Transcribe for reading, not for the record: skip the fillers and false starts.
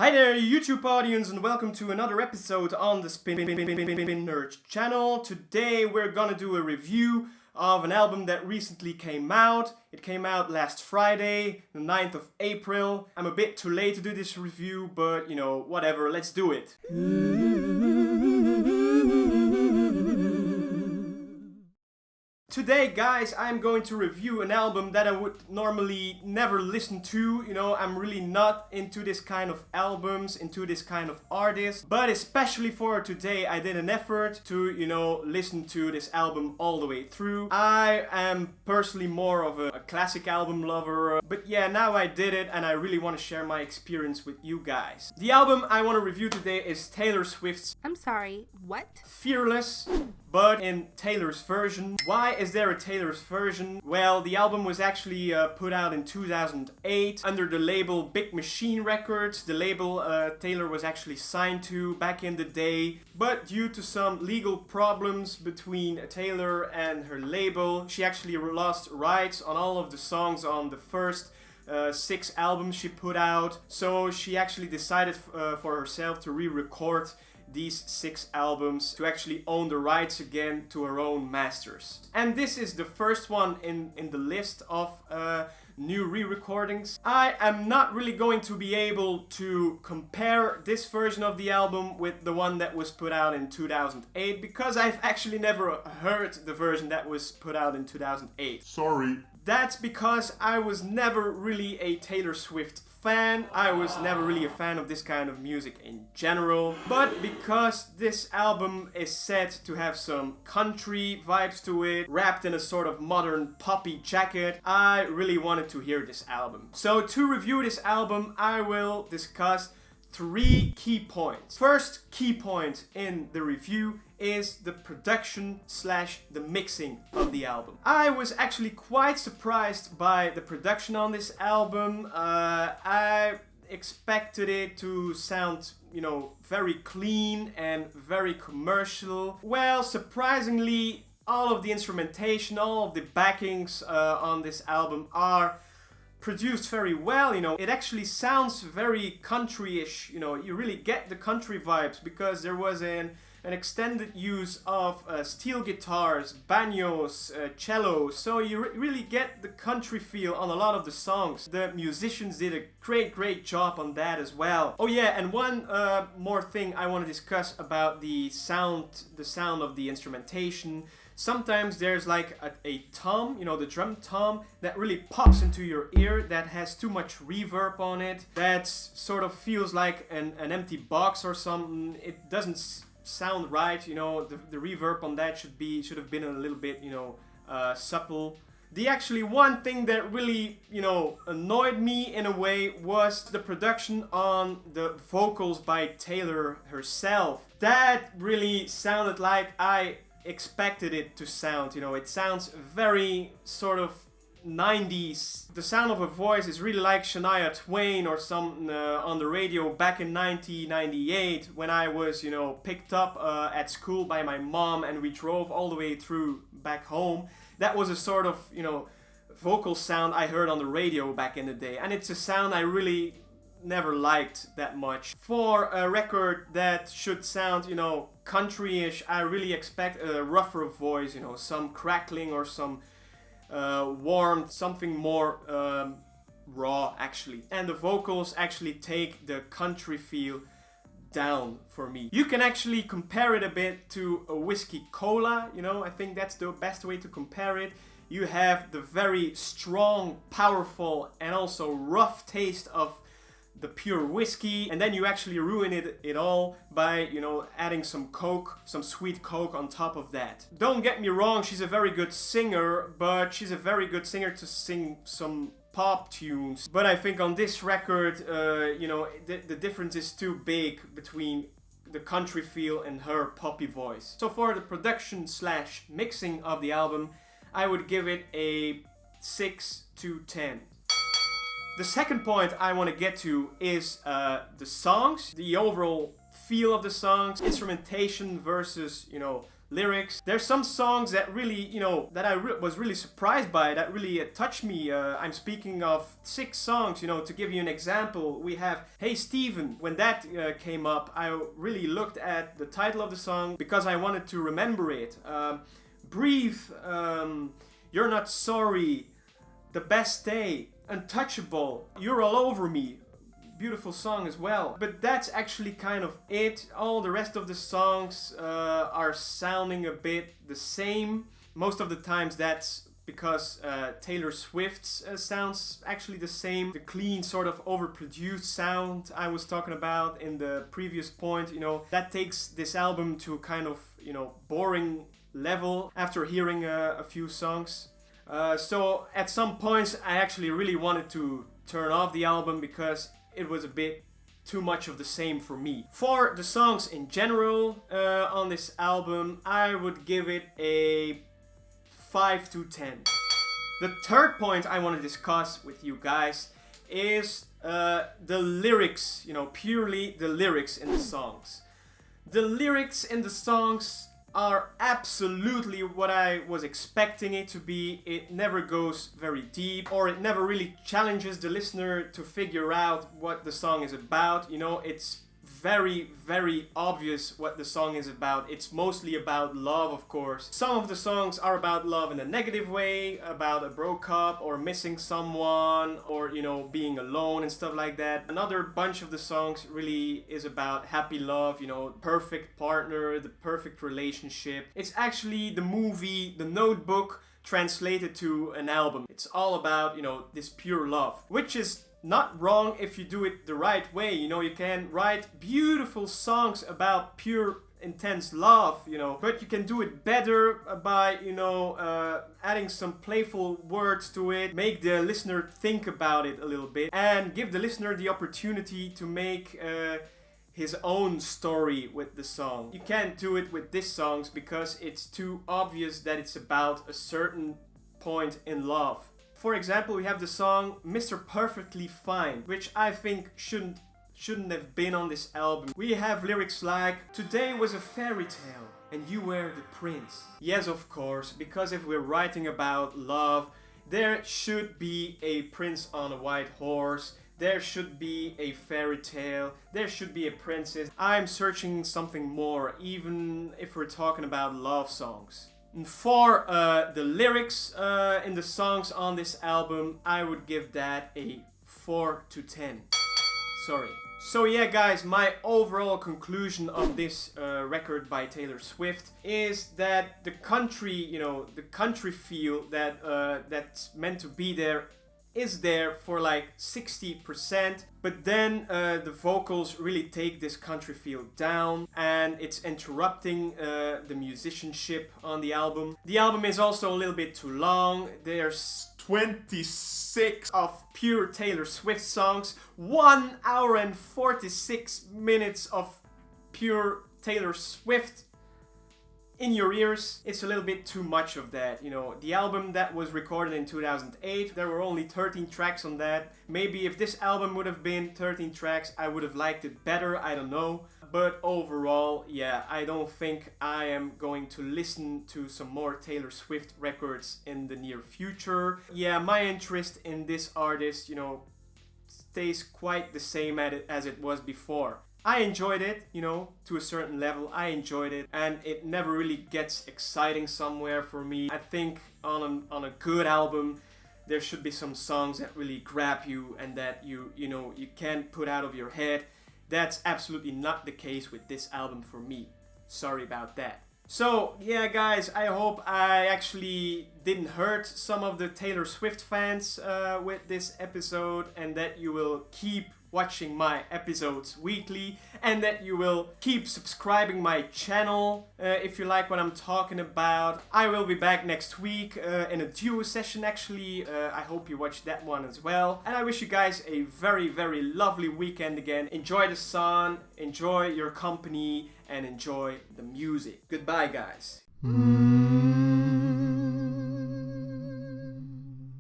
Hi there, YouTube audience, and welcome to another episode on the Spinnerd channel. Today we're gonna do a review of an album that recently came out. It came out last Friday, the 9th of April. I'm a bit too late to do this review, but you know, whatever, let's do it. Today, guys, I'm going to review an album that I would normally never listen to. You know, I'm really not into this kind of albums, into this kind of artists. But especially for today, I did an effort to, you know, listen to this album all the way through. I am personally more of a classic album lover. But yeah, now I did it and I really want to share my experience with you guys. The album I want to review today is Taylor Swift's I'm sorry, what? Fearless, but in Taylor's version. Why is there a Taylor's version? Well, the album was actually put out in 2008 under the label Big Machine Records, the label Taylor was actually signed to back in the day. But due to some legal problems between Taylor and her label, she actually lost rights on all of the songs on the first 6 albums she put out. So she actually decided for herself to re-record these 6 albums to actually own the rights again to her own masters. And this is the first one in the list of new re-recordings. I am not really going to be able to compare this version of the album with the one that was put out in 2008 because I've actually never heard the version that was put out in 2008. Sorry. That's because I was never really a Taylor Swift fan. I was never really a fan of this kind of music in general. But because this album is said to have some country vibes to it, wrapped in a sort of modern poppy jacket, I really wanted to hear this album. So to review this album, I will discuss 3 key points. First key point in the review is the production / the mixing of the album. I was actually quite surprised by the production on this album. I expected it to sound, you know, very clean and very commercial. Well, surprisingly, all of the instrumentation, all of the backings on this album are produced very well. You know, it actually sounds very country-ish. You know, you really get the country vibes because there was an extended use of steel guitars, banjos, cellos, so you really get the country feel on a lot of the songs. The musicians did a great job on that as well. Oh yeah, and one more thing I want to discuss about the sound of the instrumentation. Sometimes there's like a tom, you know, the drum tom, that really pops into your ear, that has too much reverb on it, that sort of feels like an empty box or something. It doesn't sound right, you know, the reverb on that should have been a little bit, you know, supple. The actually one thing that really, you know, annoyed me in a way was the production on the vocals by Taylor herself. That really sounded like I expected it to sound, you know, it sounds very sort of 90s. The sound of her voice is really like Shania Twain or something on the radio back in 1998 when I was, you know, picked up at school by my mom and we drove all the way through back home. That was a sort of, you know, vocal sound I heard on the radio back in the day, and it's a sound I really never liked that much. For a record that should sound, you know, country-ish, I really expect a rougher voice, you know, some crackling or some warmth, something more raw actually. And the vocals actually take the country feel down for me. You can actually compare it a bit to a whiskey cola, you know, I think that's the best way to compare it. You have the very strong, powerful and also rough taste of the pure whiskey, and then you actually ruin it all by, you know, adding some coke, some sweet coke on top of that. Don't get me wrong, she's a very good singer, but she's a very good singer to sing some pop tunes. But I think on this record, you know, the difference is too big between the country feel and her poppy voice. So for the production / mixing of the album, I would give it a 6 to 10. The second point I want to get to is the songs, the overall feel of the songs, instrumentation versus, you know, lyrics. There's some songs that really, that I was really surprised by, that really touched me. I'm speaking of 6 songs, to give you an example. We have Hey Steven. When that came up, I really looked at the title of the song because I wanted to remember it. Breathe, You're Not Sorry, The Best Day, Untouchable, You're All Over Me. Beautiful song as well. But that's actually kind of it. All the rest of the songs are sounding a bit the same. Most of the times that's because Taylor Swift's sounds actually the same. The clean sort of overproduced sound I was talking about in the previous point, that takes this album to kind of, boring level after hearing a few songs. So at some points I actually really wanted to turn off the album because it was a bit too much of the same for me. For the songs in general on this album, I would give it a 5 to 10. The third point I want to discuss with you guys is the lyrics, purely the lyrics in the songs. The lyrics in the songs are absolutely what I was expecting it to be. It never goes very deep, or it never really challenges the listener to figure out what the song is about. It's very, very obvious what the song is about. It's mostly about love, of course. Some of the songs are about love in a negative way, about a broke-up or missing someone, or being alone and stuff like that. Another bunch of the songs really is about happy love, perfect partner, the perfect relationship. It's actually the movie The Notebook translated to an album. It's all about, this pure love, which is not wrong if you do it the right way. You can write beautiful songs about pure, intense love, but you can do it better by, adding some playful words to it, make the listener think about it a little bit, and give the listener the opportunity to make his own story with the song. You can't do it with these songs because it's too obvious that it's about a certain point in love. For example, we have the song Mr. Perfectly Fine, which I think shouldn't have been on this album. We have lyrics like, today was a fairy tale and you were the prince. Yes, of course, because if we're writing about love, there should be a prince on a white horse, there should be a fairy tale, there should be a princess. I'm searching something more, even if we're talking about love songs. And for the lyrics in the songs on this album, I would give that a 4 to 10. Sorry. So yeah, guys, my overall conclusion of this record by Taylor Swift is that the country, the country feel that that's meant to be there is there for like 60%, but then the vocals really take this country feel down and it's interrupting the musicianship on the album. The album is also a little bit too long. There's 26 of pure Taylor Swift songs, 1 hour and 46 minutes of pure Taylor Swift in your ears. It's a little bit too much of that. The album that was recorded in 2008, there were only 13 tracks on that. Maybe if this album would have been 13 tracks, I would have liked it better, I don't know. But overall, yeah, I don't think I am going to listen to some more Taylor Swift records in the near future. Yeah, my interest in this artist, stays quite the same as it was before. I enjoyed it, to a certain level. I enjoyed it, and it never really gets exciting somewhere for me. I think on a good album, there should be some songs that really grab you and that you can't put out of your head. That's absolutely not the case with this album for me. Sorry about that. So, yeah, guys, I hope I actually didn't hurt some of the Taylor Swift fans with this episode, and that you will keep watching my episodes weekly, and that you will keep subscribing my channel if you like what I'm talking about. I will be back next week in a duo session actually. I hope you watch that one as well. And I wish you guys a very, very lovely weekend again. Enjoy the sun, enjoy your company, and enjoy the music. Goodbye, guys.